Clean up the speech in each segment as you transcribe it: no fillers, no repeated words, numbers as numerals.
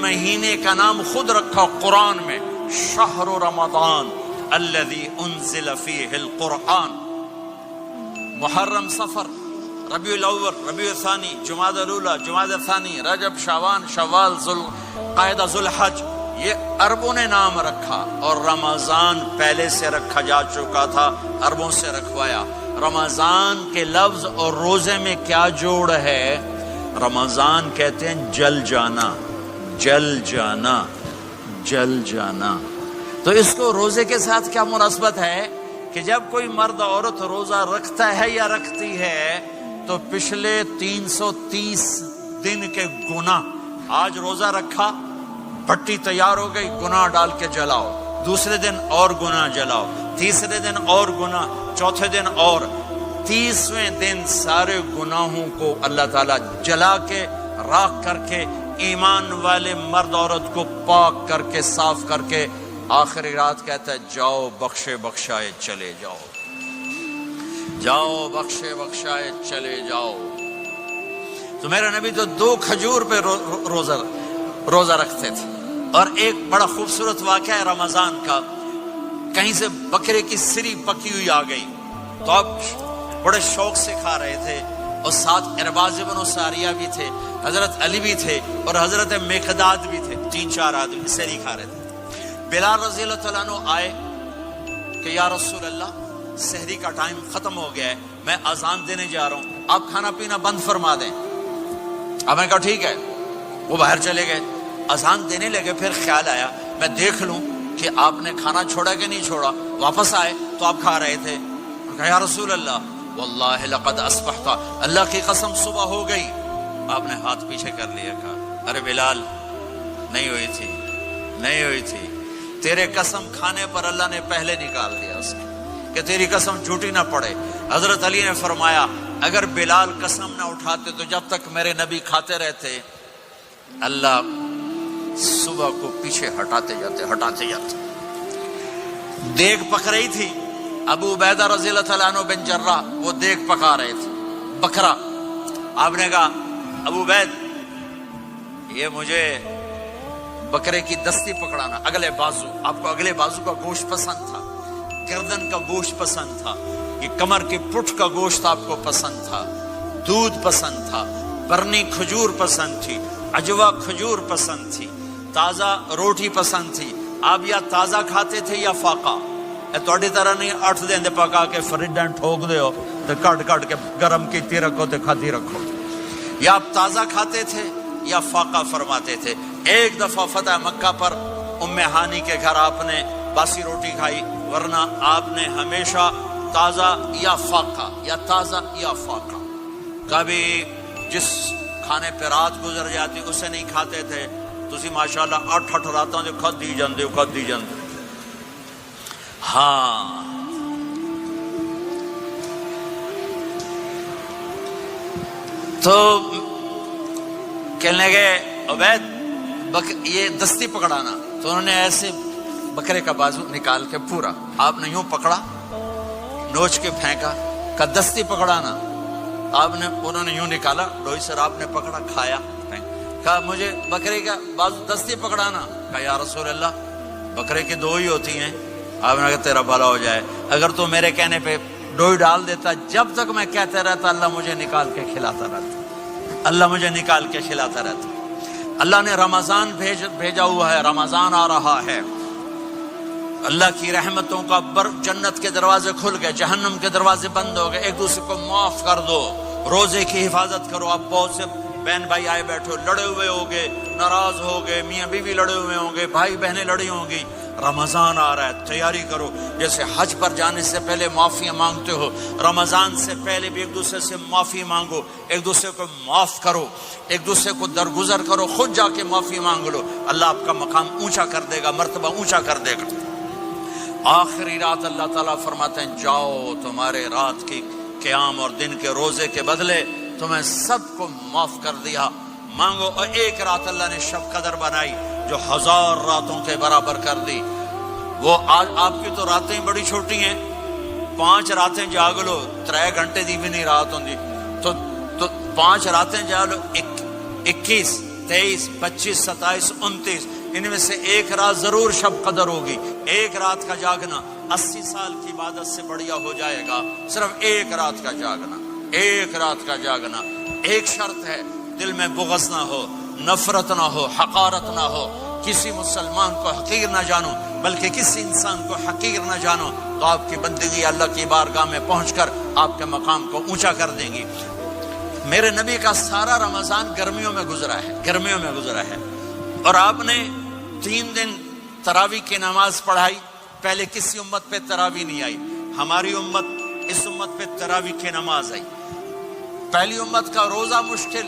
مہینے کا نام خود رکھا قرآن میں، شہر رمضان الذی انزل فیہ القرآن۔ محرم، صفر، ربیع الاول، ربیع الثانی، جمادی الاولی، جمادی الثانی، رجب، شعبان، شوال، ذوالقعدہ، ذوالحج، یہ عربوں نے نام رکھا، اور رمضان پہلے سے رکھا جا چکا تھا، عربوں سے رکھوایا۔ رمضان کے لفظ اور روزے میں کیا جوڑ ہے؟ رمضان کہتے ہیں جل جانا، جل جانا، جل جانا۔ تو اس کو روزے کے ساتھ کیا مناسبت ہے کہ جب کوئی مرد عورت روزہ رکھتا ہے یا رکھتی ہے تو پچھلے 330 دن کے گناہ، آج روزہ رکھا، بھٹی تیار ہو گئی، گناہ ڈال کے جلاؤ، دوسرے دن اور گناہ جلاؤ، تیسرے دن اور گناہ، چوتھے دن اور، 30ویں دن سارے گناہوں کو اللہ تعالیٰ جلا کے، راکھ کر کے، ایمان والے مرد عورت کو پاک کر کے، صاف کر کے، آخری رات کہتا ہے جاؤ بخشے بخشائے چلے جاؤ، جاؤ بخشے بخشائے چلے جاؤ۔ تو میرا نبی تو 2 کھجور پہ روزہ رکھتے تھے۔ اور ایک بڑا خوبصورت واقعہ ہے رمضان کا، کہیں سے بکرے کی سری پکی ہوئی آ گئی تو آپ بڑے شوق سے کھا رہے تھے، اور ساتھ ارباز بن ساریہ بھی تھے، حضرت علی بھی تھے، اور حضرت مقداد بھی تھے، 3-4 آدمی سری کھا رہے تھے۔ بلال رضی اللہ تعالیٰ عنہ آئے کہ یا رسول اللہ سحری کا ٹائم ختم ہو گیا ہے، میں اذان دینے جا رہا ہوں، آپ کھانا پینا بند فرما دیں۔ اب میں کہا ٹھیک ہے، وہ باہر چلے گئے، اذان دینے لگے، پھر خیال آیا میں دیکھ لوں کہ آپ نے کھانا چھوڑا کہ نہیں چھوڑا، واپس آئے تو آپ کھا رہے تھے۔ کہا یا رسول اللہ واللہ لقد اصبحت، اللہ کی قسم صبح ہو گئی۔ آپ نے ہاتھ پیچھے کر لیا، کہا ارے بلال نہیں ہوئی تھی، نہیں ہوئی تھی، تیرے قسم کھانے پر اللہ نے پہلے نکال دیا اس کو کہ تیری قسم جھوٹی نہ پڑے۔ حضرت علی نے فرمایا اگر بلال قسم نہ اٹھاتے تو جب تک میرے نبی کھاتے رہتے اللہ صبح کو پیچھے ہٹاتے جاتے۔ دیگ پک رہی تھی، ابو عبیدہ رضی اللہ تعالیٰ عنہ بن جرہ وہ دیگ پکا رہے تھے، بکرا۔ آپ نے کہا ابو عبید یہ مجھے بکرے کی دستی پکڑانا، اگلے بازو، آپ کو اگلے بازو کا گوشت پسند تھا، گردن کا گوشت پسند تھا، یہ کمر کی پٹھ کا گوشت آپ کو پسند تھا، دودھ پسند تھا، برنی کھجور پسند تھی، عجوا کھجور پسند تھی، تازہ روٹی پسند تھی۔ آپ یا تازہ کھاتے تھے یا فاقہ، تھوڑی طرح نہیں 8 دن پکا کے فریڈاں ٹھوک دے ہو تو کٹ کے گرم کیتی رکھو تو کھاتی رکھو، یا آپ تازہ کھاتے تھے یا فاقہ فرماتے تھے۔ ایک دفعہ فتح مکہ پر ام ہانی کے گھر آپ نے باسی روٹی کھائی، ورنہ آپ نے ہمیشہ تازہ یا فاقہ، یا تازہ یا فاقہ، کبھی جس کھانے پہ رات گزر جاتی اسے نہیں کھاتے تھے۔ تسی ماشاءاللہ 8 راتوں جو کھدی جاندے ہو۔ ہاں تو کہنے لگے عبید یہ دستی پکڑانا، تو انہوں نے ایسے بکرے کا بازو نکال کے پورا آپ نے یوں پکڑا، نوچ کے پھینکا، کا دستی پکڑانا، آپ نے انہوں نے یوں نکالا، ڈوئی سر آپ نے پکڑا، کھایا، کہا مجھے بکرے کا بازو دستی پکڑانا۔ کہا یا رسول اللہ بکرے کی 2 ہی ہوتی ہیں۔ آپ نے کہا تیرا بھلا ہو جائے، اگر تو میرے کہنے پہ ڈوئی ڈال دیتا، جب تک میں کہتے رہتا اللہ مجھے نکال کے کھلاتا رہتا، اللہ مجھے نکال کے کھلاتا رہتا۔ اللہ نے رمضان بھیجا ہوا ہے، رمضان آ رہا ہے، اللہ کی رحمتوں کا جنت کے دروازے کھل گئے، جہنم کے دروازے بند ہو گئے، ایک دوسرے کو معاف کر دو، روزے کی حفاظت کرو۔ اب بہت سے بہن بھائی آئے بیٹھو، لڑے ہوئے ہوگے، ناراض ہوگے، میاں بیوی لڑے ہوئے ہوں گے، بھائی بہنیں لڑی ہوں گی۔ رمضان آ رہا ہے، تیاری کرو، جیسے حج پر جانے سے پہلے معافیاں مانگتے ہو، رمضان سے پہلے بھی ایک دوسرے سے معافی مانگو، ایک دوسرے کو معاف کرو، ایک دوسرے کو درگزر کرو، خود جا کے معافی مانگ لو، اللہ آپ کا مقام اونچا کر دے گا، مرتبہ اونچا کر دے گا۔ آخری رات اللہ تعالیٰ فرماتے ہیں جاؤ، تمہارے رات کی قیام اور دن کے روزے کے بدلے تمہیں سب کو معاف کر دیا، مانگو۔ اور ایک رات اللہ نے شب قدر بنائی جو 1000 راتوں کے برابر کر دی۔ وہ آج آپ کی تو راتیں بڑی چھوٹی ہیں، 5 راتیں جاگ لو، 3 گھنٹے دی بھی نہیں رات ہوندی، تو 5 راتیں جاگ لو، 21 23, 25, 27, 29 ان میں سے ایک رات ضرور شب قدر ہوگی. ایک رات کا جاگنا 80 سال کی عبادت سے بڑھیا ہو جائے گا. صرف ایک رات کا جاگنا, ایک رات کا جاگنا. ایک شرط ہے, دل میں بغض نہ ہو, نفرت نہ ہو, حقارت نہ ہو. کسی مسلمان کو حقیر نہ جانو, بلکہ کسی انسان کو حقیر نہ جانو, تو آپ کی بندگی اللہ کی بارگاہ میں پہنچ کر آپ کے مقام کو اونچا کر دیں گی. میرے نبی کا سارا رمضان گرمیوں میں گزرا ہے, گرمیوں میں گزرا ہے. اور آپ نے 3 دن تراویح کی نماز پڑھائی. پہلے کسی امت پہ تراویح نہیں آئی. ہماری امت, اس امت پہ تراویح کی نماز آئی. پہلی امت کا روزہ مشکل,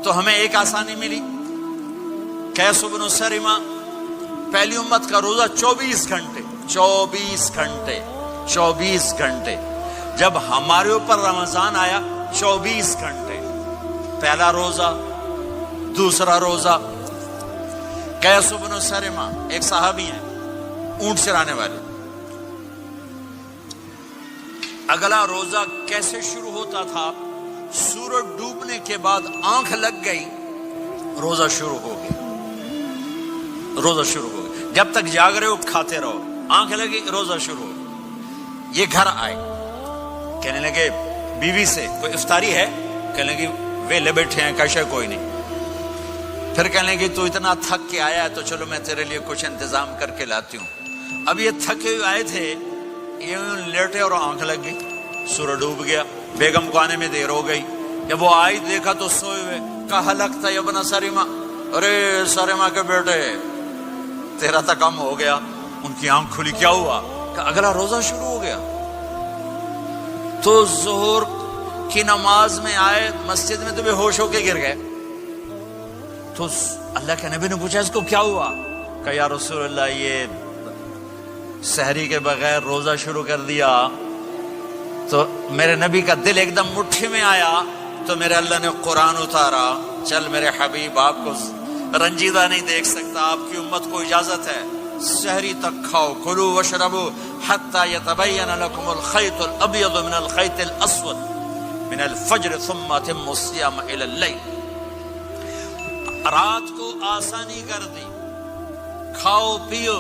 تو ہمیں ایک آسانی ملی. قیس بن سرمہ, پہلی امت کا روزہ 24 گھنٹے, 24 گھنٹے, 24 گھنٹے. جب ہمارے اوپر رمضان آیا 24 گھنٹے. پہلا روزہ, دوسرا روزہ. قیس بن سرمہ ایک صحابی ہیں, اونٹ چرانے والے. اگلا روزہ کیسے شروع ہوتا تھا؟ سورج ڈوبنے کے بعد آنکھ لگ گئی, روزہ شروع ہو گیا, روزہ شروع ہو گیا. جب تک جاگ رہے ہو کھاتے رہو, آنکھ لگی روزہ شروع ہو گیا. یہ گھر آئے, کہنے لگے بیوی سے کوئی افطاری ہے؟ کہنے لگے ویلے بیٹھے ہیں, کیسے کوئی نہیں. پھر کہنے لگے تو اتنا تھک کے آیا ہے تو چلو میں تیرے لیے کچھ انتظام کر کے لاتی ہوں. اب یہ تھکے ہوئے آئے تھے, یہ لیٹے اور آنکھ لگ گئی, سورج ڈوب گیا. بیگم کو آنے میں دیر ہو گئی. جب وہ آئی دیکھا تو سوئے ہوئے. کہا لگتا ہے ابن سرمہ, ارے سرمہ کے بیٹے تیرا تو کم ہو گیا. ان کی آنکھ کھلی, کیا ہوا؟ کہ اگلا روزہ شروع ہو گیا. تو ظہر کی نماز میں آئے مسجد میں تو بے ہوش ہو کے گر گئے. تو اللہ کے نبی نے پوچھا اس کو کیا ہوا؟ کہ یا رسول اللہ یہ سحری کے بغیر روزہ شروع کر دیا. تو میرے نبی کا دل ایک دم مٹھی میں آیا. تو میرے اللہ نے قرآن اتارا, چل میرے حبیب آپ کو رنجیدہ نہیں دیکھ سکتا, آپ کی امت کو اجازت ہے سحری تک کھاؤ, کلوا واشربوا حتی یتبین لکم الخیط الابیض من الخیط الاسود من الفجر ثم اتموا الصیام الی اللیل. رات کو آسانی کر دی, کھاؤ پیو.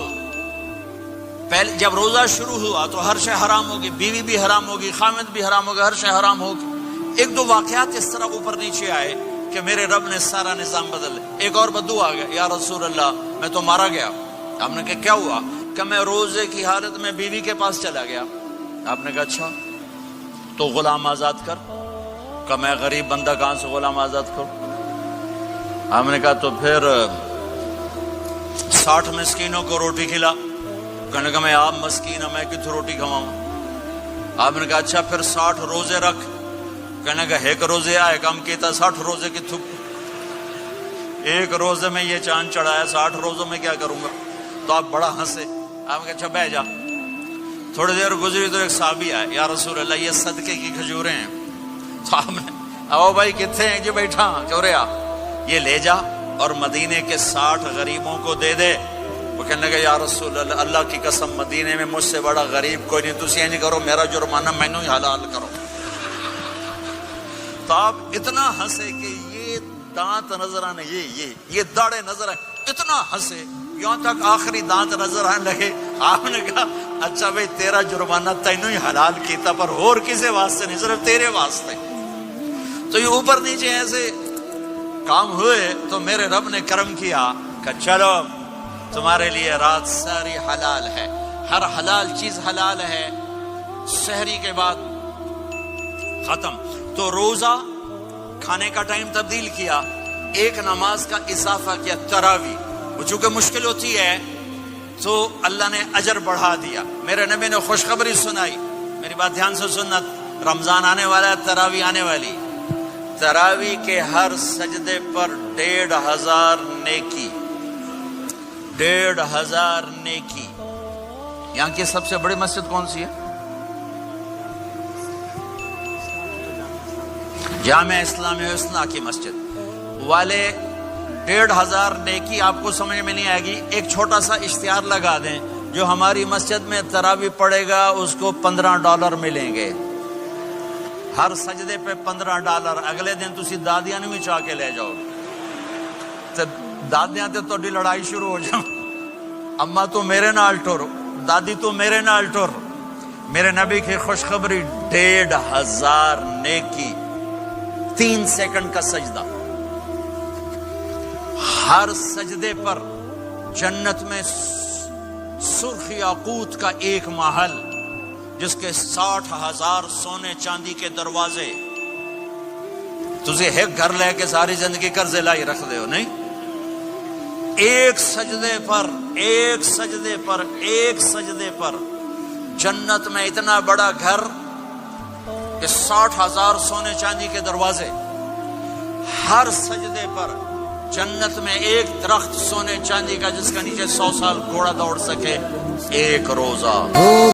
پہلے جب روزہ شروع ہوا تو ہر شے حرام ہوگی, بیوی بھی حرام ہوگی, خامد بھی حرام ہوگا, ہر شے حرام ہوگی. ایک دو واقعات اس طرح اوپر نیچے آئے کہ میرے رب نے سارا نظام بدل. ایک اور بدو آ گیا, یا رسول اللہ میں تو مارا گیا. آپ نے کہا کیا ہوا؟ کہ میں روزے کی حالت میں بیوی کے پاس چلا گیا. آپ نے کہا اچھا تو غلام آزاد کر. کہ میں غریب بندہ کہاں سے غلام آزاد کروں؟ آپ نے کہا تو پھر 60 مسکینوں کو روٹی کھلا. کہنے کا میں آپ مسکین ہوں, میں کتوں روٹی کھواؤں؟ آپ نے کہا اچھا پھر 60 روزے رکھ. کہنے کا ایک روزے آئے کم کیتا, 60 روزے کی تھک, ایک روزے میں یہ چاند چڑھایا, 60 روزوں میں کیا کروں گا؟ تو آپ بڑا ہنسے. آپ نے کہا اچھا بہ جا. تھوڑی دیر گزری تو ایک صحابی آئے, یا رسول اللہ یہ صدقے کی کھجوریں ہیں. تو آپ نے او بھائی کتنے ہیں جی؟ بیٹھا چوریا, یہ لے جا اور مدینے کے 60 غریبوں کو دے دے. وہ کہنے لگا یا رسول اللہ, اللہ کی قسم مدینے میں مجھ سے بڑا غریب کوئی نہیں, تسی یہ نہیں کرو, میرا جرمانہ مینوں ہی حلال کرو. تو آپ اتنا ہنسے کہ یہ دانت نظر آنے, یہ داڑے نظر آئے, اتنا ہنسے یہاں تک آخری دانت نظر آنے لگے. آپ نے کہا اچھا بھائی تیرا جرمانہ تینوں ہی حلال کیتا, پر اور کسی واسطے نہیں, صرف تیرے واسطے. تو یہ اوپر نیچے ایسے کام ہوئے تو میرے رب نے کرم کیا کہ چلو تمہارے لیے رات ساری حلال ہے, ہر حلال چیز حلال ہے. سحری کے بعد ختم. تو روزہ کھانے کا ٹائم تبدیل کیا, ایک نماز کا اضافہ کیا, تراویح. وہ چونکہ مشکل ہوتی ہے تو اللہ نے اجر بڑھا دیا. میرے نبی نے خوشخبری سنائی, میری بات دھیان سے سننا, رمضان آنے والا ہے, تراویح آنے والی. تراویح کے ہر سجدے پر 1500 نیکی, 1500 نیکی. یہاں کی سب سے بڑی مسجد کون سی ہے؟ جامع اسلامی حسنہ کی مسجد والے. 1500 نیکی آپ کو سمجھ میں نہیں آئے گی. ایک چھوٹا سا اشتہار لگا دیں, جو ہماری مسجد میں تراویح پڑے گا اس کو $15 ملیں گے, ہر سجدے پہ $15. اگلے دن تسی دادیاں نہیں چاہ کے لے جاؤ. دادیاں تے تہاڈی لڑائی شروع ہو جائے، اما تو میرے نال ٹر، دادی تو میرے نال ٹر۔ میرے نبی کی خوشخبری 1500 نیکی، 3 سیکنڈ کا سجدہ، ہر سجدے پر جنت میں سرخ یاقوت کا ایک محل جس کے 60,000 سونے چاندی کے دروازے۔ تجھے ایک گھر لے کے ساری زندگی قرضے لائی رکھ دے ہو نہیں؟ ایک سجدے پر جنت میں اتنا بڑا گھر کہ 60,000 سونے چاندی کے دروازے، ہر سجدے پر جنت میں ایک درخت سونے چاندی کا جس کا نیچے 100 سال گھوڑا دوڑ سکے، ایک روزہ۔